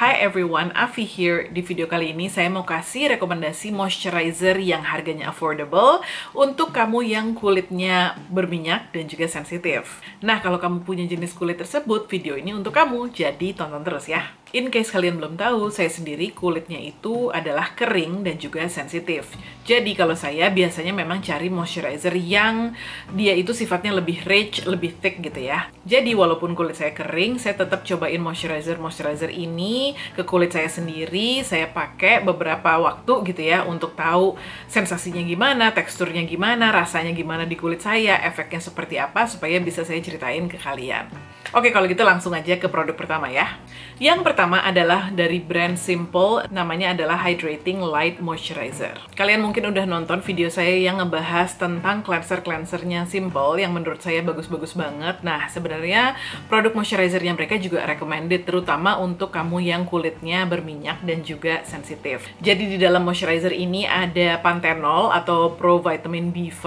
Hi everyone, Afi here. Di video kali ini saya mau kasih rekomendasi moisturizer yang harganya affordable untuk kamu yang kulitnya berminyak dan juga sensitif. Nah, kalau kamu punya jenis kulit tersebut, video ini untuk kamu, jadi tonton terus ya. In case kalian belum tahu, saya sendiri kulitnya itu adalah kering dan juga sensitif. Jadi kalau saya biasanya memang cari moisturizer yang dia itu sifatnya lebih rich, lebih thick gitu ya. Jadi walaupun kulit saya kering, saya tetap cobain moisturizer ini ke kulit saya sendiri. Saya pakai beberapa waktu gitu ya untuk tahu sensasinya gimana, teksturnya gimana, rasanya gimana di kulit saya, efeknya seperti apa supaya bisa saya ceritain ke kalian. Oke, kalau gitu langsung aja ke produk pertama ya. Yang pertama adalah dari brand Simple, namanya adalah Hydrating Light Moisturizer. Kalian mungkin udah nonton video saya yang ngebahas tentang cleanser-cleansernya Simple yang menurut saya bagus-bagus banget. Nah, sebenarnya produk moisturizernya mereka juga recommended, terutama untuk kamu yang kulitnya berminyak dan juga sensitif. Jadi di dalam moisturizer ini ada panthenol atau pro vitamin B5,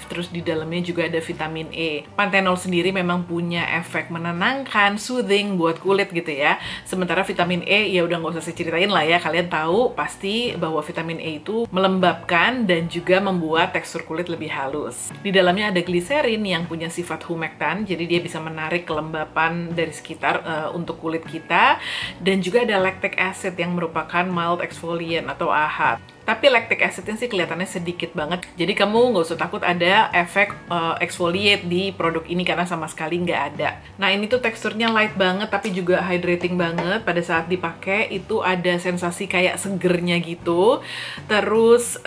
terus di dalamnya juga ada vitamin E. Panthenol sendiri memang punya efek menenangkan, soothing buat kulit gitu ya. Sementara vitamin E ya udah nggak usah saya ceritain lah ya, kalian tahu pasti bahwa vitamin E itu melembabkan dan juga membuat tekstur kulit lebih halus. Di dalamnya ada gliserin yang punya sifat humektan, jadi dia bisa menarik kelembapan dari sekitar untuk kulit kita, dan juga ada lactic acid yang merupakan mild exfoliant atau AHA. Tapi lactic acidnya sih kelihatannya sedikit banget, jadi kamu nggak usah takut ada efek exfoliate di produk ini karena sama sekali nggak ada. Nah, ini tuh teksturnya light banget tapi juga hydrating banget. Pada saat dipakai itu ada sensasi kayak segernya gitu. Terus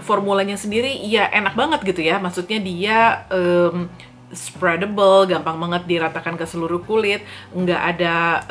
formulanya sendiri ya enak banget gitu ya, maksudnya dia spreadable, gampang banget diratakan ke seluruh kulit, nggak ada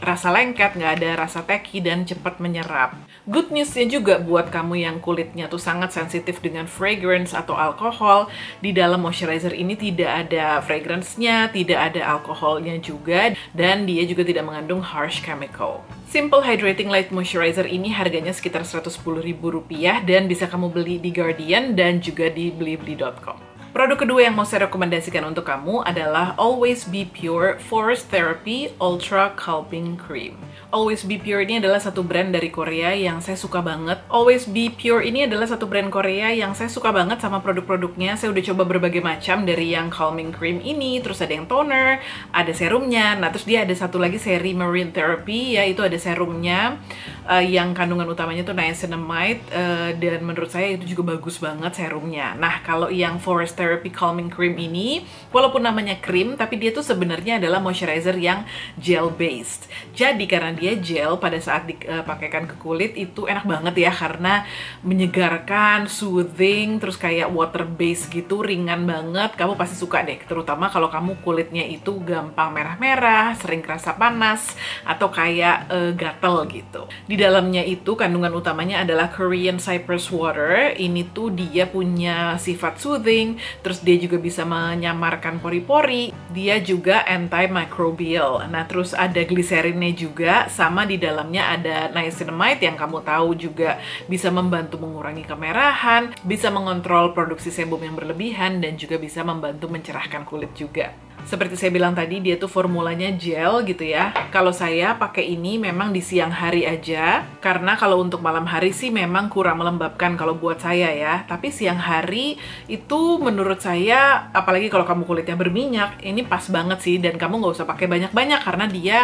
rasa lengket, nggak ada rasa tacky, dan cepat menyerap. Good newsnya juga buat kamu yang kulitnya tuh sangat sensitif dengan fragrance atau alkohol, di dalam moisturizer ini tidak ada fragrance-nya, tidak ada alkoholnya juga, dan dia juga tidak mengandung harsh chemical. Simple Hydrating Light Moisturizer ini harganya sekitar Rp110.000 dan bisa kamu beli di Guardian dan juga di blibli.com. Produk kedua yang mau saya rekomendasikan untuk kamu adalah Always Be Pure Forest Therapy Ultra Calming Cream. Always Be Pure ini adalah satu brand dari Korea yang saya suka banget. Always Be Pure ini adalah satu brand Korea yang saya suka banget sama produk-produknya. Saya udah coba berbagai macam, dari yang calming cream ini, terus ada yang toner, ada serumnya. Nah, terus dia ada satu lagi seri Marine Therapy, yaitu ada serumnya yang kandungan utamanya tuh niacinamide, dan menurut saya itu juga bagus banget serumnya. Nah, kalau yang Forest Therapy Calming Cream ini, walaupun namanya krim, tapi dia tuh sebenarnya adalah moisturizer yang gel based. Jadi karena dia gel, pada saat dipakaikan ke kulit itu enak banget ya, karena menyegarkan, soothing, terus kayak water based gitu, ringan banget. Kamu pasti suka deh, terutama kalau kamu kulitnya itu gampang merah-merah, sering kerasa panas, atau kayak gatel gitu. Di dalamnya itu kandungan utamanya adalah Korean Cypress Water. Ini tuh dia punya sifat soothing, terus dia juga bisa menyamarkan pori-pori, dia juga antimicrobial. Nah, terus ada gliserinnya juga, sama di dalamnya ada niacinamide yang kamu tahu juga bisa membantu mengurangi kemerahan, bisa mengontrol produksi sebum yang berlebihan, dan juga bisa membantu mencerahkan kulit juga. Seperti saya bilang tadi, dia tuh formulanya gel gitu ya. Kalau saya pakai ini memang di siang hari aja, karena kalau untuk malam hari sih memang kurang melembabkan kalau buat saya ya. Tapi siang hari itu menurut saya, apalagi kalau kamu kulitnya berminyak, ini pas banget sih, dan kamu nggak usah pakai banyak-banyak karena dia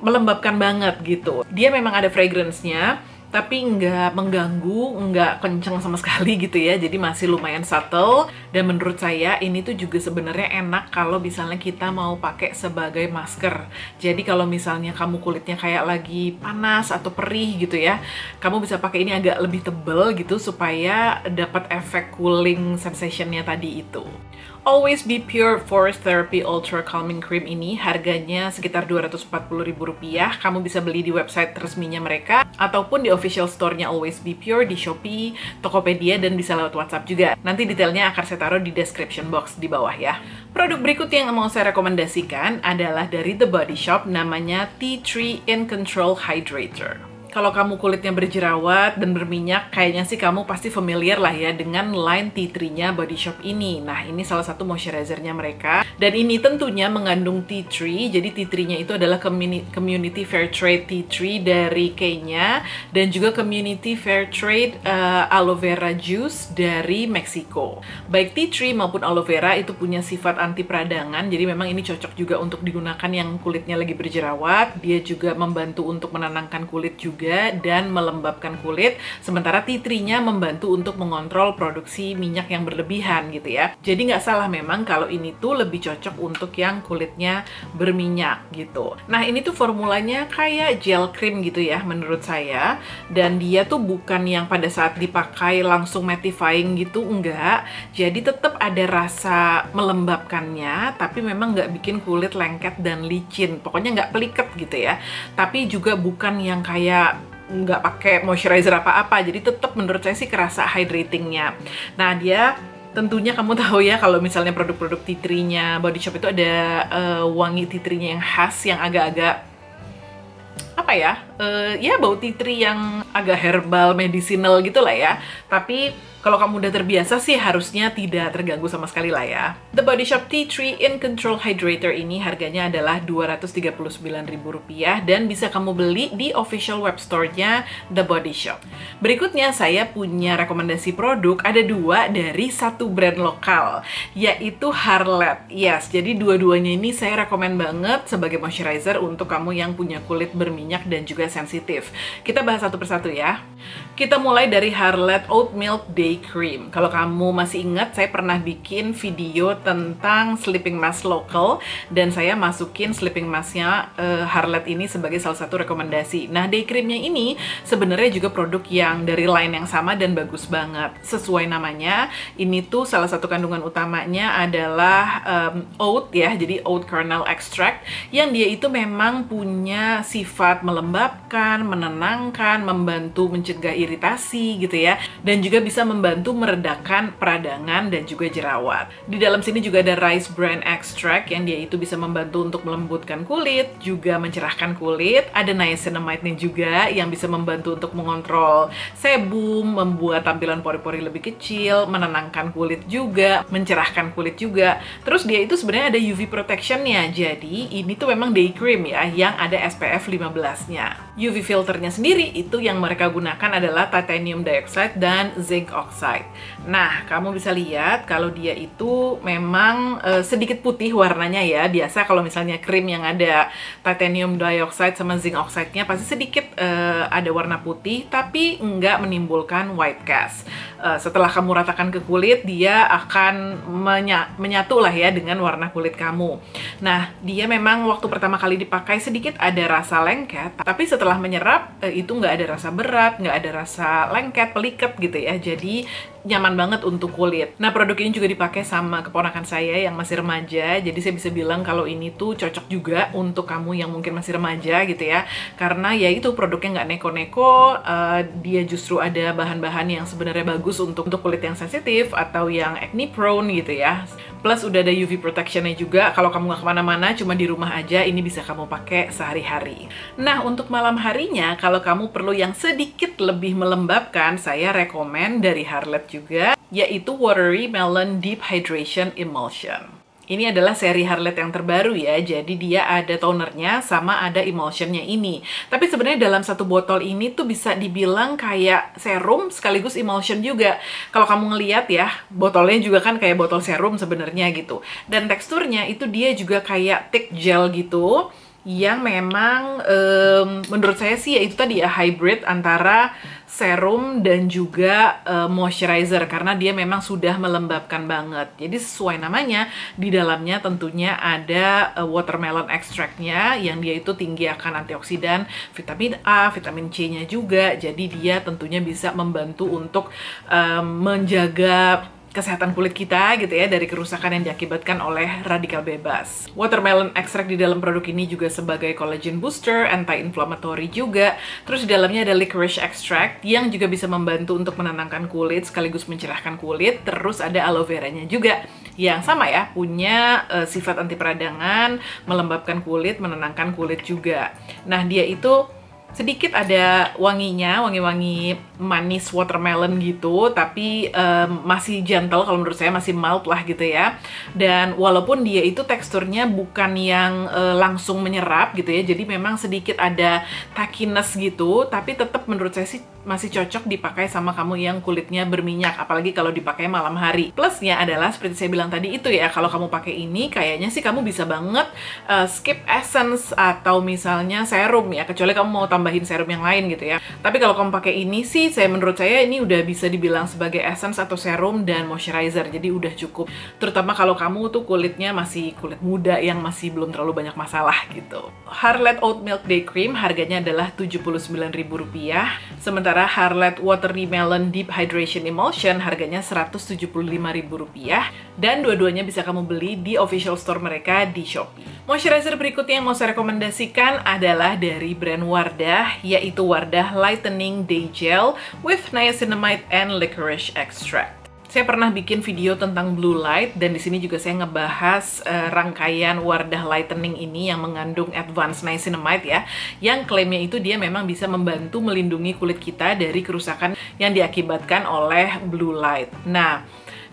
melembabkan banget gitu. Dia memang ada fragrance-nya, tapi nggak mengganggu, nggak kenceng sama sekali gitu ya, jadi masih lumayan subtle. Dan menurut saya ini tuh juga sebenarnya enak kalau misalnya kita mau pakai sebagai masker. Jadi kalau misalnya kamu kulitnya kayak lagi panas atau perih gitu ya, kamu bisa pakai ini agak lebih tebel gitu supaya dapat efek cooling sensation-nya tadi itu. Always Be Pure Forest Therapy Ultra Calming Cream ini harganya sekitar Rp240.000. Kamu bisa beli di website resminya mereka ataupun di official store-nya Always Be Pure di Shopee, Tokopedia, dan bisa lewat WhatsApp juga. Nanti detailnya akan saya taruh di description box di bawah ya. Produk berikutnya yang mau saya rekomendasikan adalah dari The Body Shop, namanya Tea Tree In Control Hydrator. Kalau kamu kulitnya berjerawat dan berminyak, kayaknya sih kamu pasti familiar lah ya dengan line tea tree-nya Body Shop ini. Nah, ini salah satu moisturizer-nya mereka. Dan ini tentunya mengandung tea tree. Jadi tea tree-nya itu adalah Community Fair Trade tea tree dari Kenya dan juga Community Fair Trade aloe vera juice dari Meksiko. Baik tea tree maupun aloe vera itu punya sifat anti peradangan. Jadi memang ini cocok juga untuk digunakan yang kulitnya lagi berjerawat. Dia juga membantu untuk menenangkan kulit juga dan melembabkan kulit, sementara tea tree-nya membantu untuk mengontrol produksi minyak yang berlebihan gitu ya. Jadi nggak salah memang kalau ini tuh lebih cocok untuk yang kulitnya berminyak gitu. Nah, ini tuh formulanya kayak gel cream gitu ya menurut saya, dan dia tuh bukan yang pada saat dipakai langsung mattifying gitu, enggak. Jadi tetap ada rasa melembabkannya, tapi memang nggak bikin kulit lengket dan licin. Pokoknya nggak peliket gitu ya. Tapi juga bukan yang kayak nggak pakai moisturizer apa-apa, jadi tetap menurut saya sih kerasa hydratingnya. Nah, dia tentunya kamu tahu ya kalau misalnya produk-produk tea tree-nya Body Shop itu ada wangi tea tree-nya yang khas, yang agak-agak apa ya, ya bau tea tree yang agak herbal, medicinal gitu lah ya. Tapi kalau kamu udah terbiasa sih harusnya tidak terganggu sama sekali lah ya. The Body Shop Tea Tree In Control Hydrator ini harganya adalah Rp239.000 dan bisa kamu beli di official web store-nya The Body Shop. Berikutnya saya punya rekomendasi produk, ada dua dari satu brand lokal, yaitu Harlet. Yes, jadi dua-duanya ini saya rekomen banget sebagai moisturizer untuk kamu yang punya kulit berminyak dan juga sensitif. Kita bahas satu persatu ya. Kita mulai dari Harlet Oat Milk Day Cream. Kalau kamu masih ingat, saya pernah bikin video tentang sleeping mask lokal dan saya masukin sleeping masknya Harlet ini sebagai salah satu rekomendasi. Nah, day creamnya ini sebenarnya juga produk yang dari line yang sama dan bagus banget. Sesuai namanya, ini tuh salah satu kandungan utamanya adalah oat ya, jadi oat kernel extract yang dia itu memang punya sifat melembabkan, menenangkan, membantu mencegah iritasi gitu ya, dan juga bisa membantu meredakan peradangan dan juga jerawat. Di dalam sini juga ada rice bran extract yang dia itu bisa membantu untuk melembutkan kulit, juga mencerahkan kulit. Ada niacinamide-nya juga yang bisa membantu untuk mengontrol sebum, membuat tampilan pori-pori lebih kecil, menenangkan kulit juga, mencerahkan kulit juga. Terus dia itu sebenarnya ada UV protection-nya. Jadi ini tuh memang day cream ya, yang ada SPF 15-nya. UV filternya sendiri itu yang mereka gunakan adalah titanium dioxide dan zinc oxide. Nah, kamu bisa lihat kalau dia itu memang sedikit putih warnanya ya. Biasa kalau misalnya krim yang ada titanium dioxide sama zinc oxide-nya pasti sedikit ada warna putih, tapi nggak menimbulkan white cast. Setelah kamu ratakan ke kulit, dia akan menyatu lah ya dengan warna kulit kamu. Nah, dia memang waktu pertama kali dipakai sedikit ada rasa lengket, tapi setelah menyerap itu nggak ada rasa berat, nggak ada rasa lengket, peliket gitu ya. Jadi nyaman banget untuk kulit. Nah, produk ini juga dipakai sama keponakan saya yang masih remaja. Jadi saya bisa bilang kalau ini tuh cocok juga untuk kamu yang mungkin masih remaja gitu ya. Karena ya itu produknya nggak neko-neko, dia justru ada bahan-bahan yang sebenarnya bagus untuk kulit yang sensitif atau yang acne prone gitu ya. Plus udah ada UV protection-nya juga. Kalau kamu nggak kemana-mana, cuma di rumah aja, ini bisa kamu pakai sehari-hari. Nah, untuk malam harinya, kalau kamu perlu yang sedikit lebih melembabkan, saya rekomen dari Harlet juga, yaitu Watery Melon Deep Hydration Emulsion. Ini adalah seri Harlet yang terbaru ya, jadi dia ada tonernya sama ada emulsionnya ini. Tapi sebenarnya dalam satu botol ini tuh bisa dibilang kayak serum sekaligus emulsion juga. Kalau kamu ngeliat ya, botolnya juga kan kayak botol serum sebenarnya gitu. Dan teksturnya itu dia juga kayak thick gel gitu, yang memang menurut saya sih ya itu tadi ya hybrid antara serum dan juga moisturizer, karena dia memang sudah melembabkan banget. Jadi sesuai namanya, di dalamnya tentunya ada watermelon extract-nya yang dia itu tinggi akan antioksidan, vitamin A, vitamin C-nya juga. Jadi dia tentunya bisa membantu untuk menjaga kesehatan kulit kita gitu ya dari kerusakan yang diakibatkan oleh radikal bebas. Watermelon extract di dalam produk ini juga sebagai collagen booster, anti-inflammatory juga. Terus di dalamnya ada licorice extract yang juga bisa membantu untuk menenangkan kulit sekaligus mencerahkan kulit. Terus ada aloe vera-nya juga yang sama ya, punya sifat anti peradangan, melembabkan kulit, menenangkan kulit juga. Nah, dia itu Sedikit ada wanginya, wangi-wangi manis watermelon gitu, tapi masih gentle, kalau menurut saya masih mild lah gitu ya. Dan walaupun dia itu teksturnya bukan yang langsung menyerap gitu ya, jadi memang sedikit ada tackiness gitu, tapi tetap menurut saya sih masih cocok dipakai sama kamu yang kulitnya berminyak, apalagi kalau dipakai malam hari. Plusnya adalah seperti saya bilang tadi itu ya, kalau kamu pakai ini kayaknya sih kamu bisa banget skip essence atau misalnya serum ya, kecuali kamu mau tambahin serum yang lain gitu ya. Tapi kalau kamu pakai ini sih, menurut saya ini udah bisa dibilang sebagai essence atau serum dan moisturizer, jadi udah cukup. Terutama kalau kamu tuh kulitnya masih kulit muda yang masih belum terlalu banyak masalah gitu. Harlette Oat Milk Day Cream harganya adalah Rp79.000, sementara Harlette Watery Melon Deep Hydration Emulsion harganya Rp175.000, dan dua-duanya bisa kamu beli di official store mereka di Shopee. Moisturizer berikutnya yang mau saya rekomendasikan adalah dari brand Wardah, yaitu Wardah Lightening Day Gel with Niacinamide and Licorice Extract. Saya pernah bikin video tentang blue light, dan di sini juga saya ngebahas rangkaian Wardah Lightening ini yang mengandung advanced niacinamide ya, yang klaimnya itu dia memang bisa membantu melindungi kulit kita dari kerusakan yang diakibatkan oleh blue light. Nah,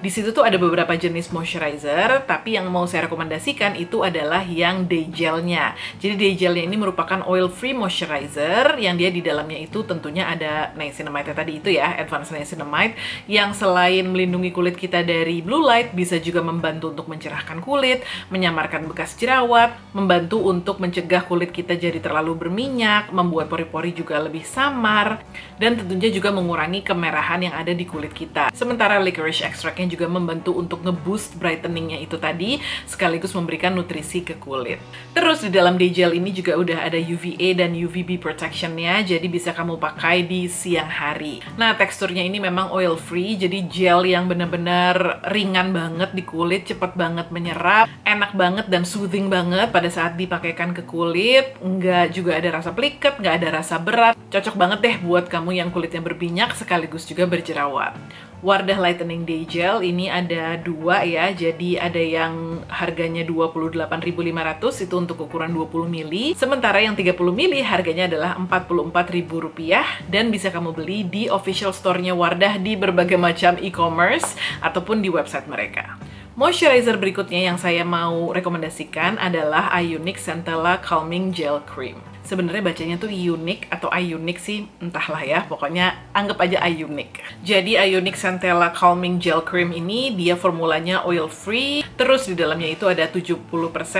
di situ tuh ada beberapa jenis moisturizer, tapi yang mau saya rekomendasikan itu adalah yang day gelnya. Jadi day gelnya ini merupakan oil free moisturizer yang dia di dalamnya itu tentunya ada niacinamide tadi itu ya, advanced niacinamide, yang selain melindungi kulit kita dari blue light, bisa juga membantu untuk mencerahkan kulit, menyamarkan bekas jerawat, membantu untuk mencegah kulit kita jadi terlalu berminyak, membuat pori-pori juga lebih samar, dan tentunya juga mengurangi kemerahan yang ada di kulit kita. Sementara licorice extractnya juga membantu untuk nge-boost brightening-nya itu tadi, sekaligus memberikan nutrisi ke kulit. Terus di dalam day gel ini juga udah ada UVA dan UVB protection-nya, jadi bisa kamu pakai di siang hari. Nah, teksturnya ini memang oil free, jadi gel yang bener-bener ringan banget di kulit, cepet banget menyerap, enak banget dan soothing banget pada saat dipakaikan ke kulit, nggak juga ada rasa pliket, nggak ada rasa berat, cocok banget deh buat kamu yang kulitnya berminyak sekaligus juga berjerawat. Wardah Lightening Day Gel ini ada dua ya, jadi ada yang harganya Rp28.500 itu untuk ukuran 20 ml, sementara yang 30 ml harganya adalah Rp44.000, dan bisa kamu beli di official store-nya Wardah di berbagai macam e-commerce ataupun di website mereka. Moisturizer berikutnya yang saya mau rekomendasikan adalah Ionic Centella Calming Gel Cream. Sebenarnya bacanya tuh Ionic atau Ionic sih, entahlah ya, pokoknya anggap aja Ionic. Jadi Ionic Centella Calming Gel Cream ini dia formulanya oil free, terus di dalamnya itu ada 70%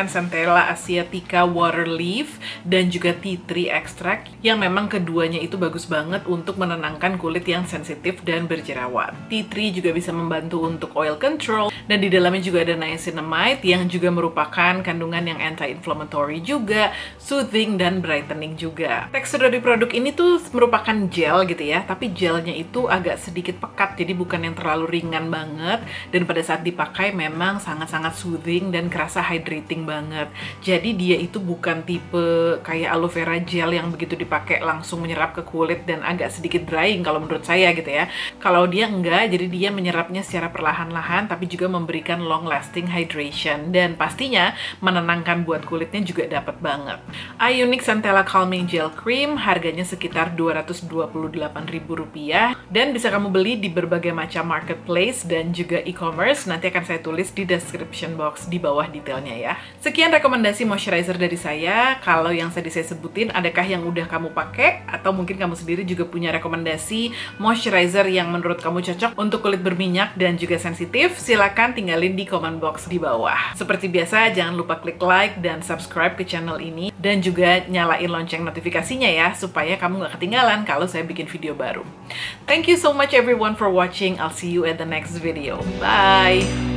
Centella asiatica water leaf dan juga tea tree extract, yang memang keduanya itu bagus banget untuk menenangkan kulit yang sensitif dan berjerawat. Tea tree juga bisa membantu untuk oil control, dan di dalamnya juga ada niacinamide yang juga merupakan kandungan yang anti-inflammatory juga, soothing dan brightening juga. Tekstur dari produk ini tuh merupakan gel gitu ya, tapi gelnya itu agak sedikit pekat, jadi bukan yang terlalu ringan banget, dan pada saat dipakai memang sangat-sangat soothing dan kerasa hydrating banget. Jadi dia itu bukan tipe kayak aloe vera gel yang begitu dipakai langsung menyerap ke kulit dan agak sedikit drying kalau menurut saya gitu ya. Kalau dia enggak, jadi dia menyerapnya secara perlahan-lahan tapi juga memberikan long lasting hydration, dan pastinya menenangkan buat kulitnya juga dapat banget. Ionic Centella Calming Gel Cream harganya sekitar Rp288.000, dan bisa kamu beli di berbagai macam marketplace dan juga e-commerce. Nanti akan saya tulis di description box di bawah detailnya ya. Sekian rekomendasi moisturizer dari saya. Kalau yang tadi saya sebutin, adakah yang udah kamu pakai? Atau mungkin kamu sendiri juga punya rekomendasi moisturizer yang menurut kamu cocok untuk kulit berminyak dan juga sensitif? Silakan tinggalin di comment box di bawah. Seperti biasa, jangan lupa klik like dan subscribe ke channel ini, dan juga nyalain lonceng notifikasinya ya, supaya kamu gak ketinggalan kalau saya bikin video baru. Thank you so much everyone for watching. I'll see you at the next video. Bye!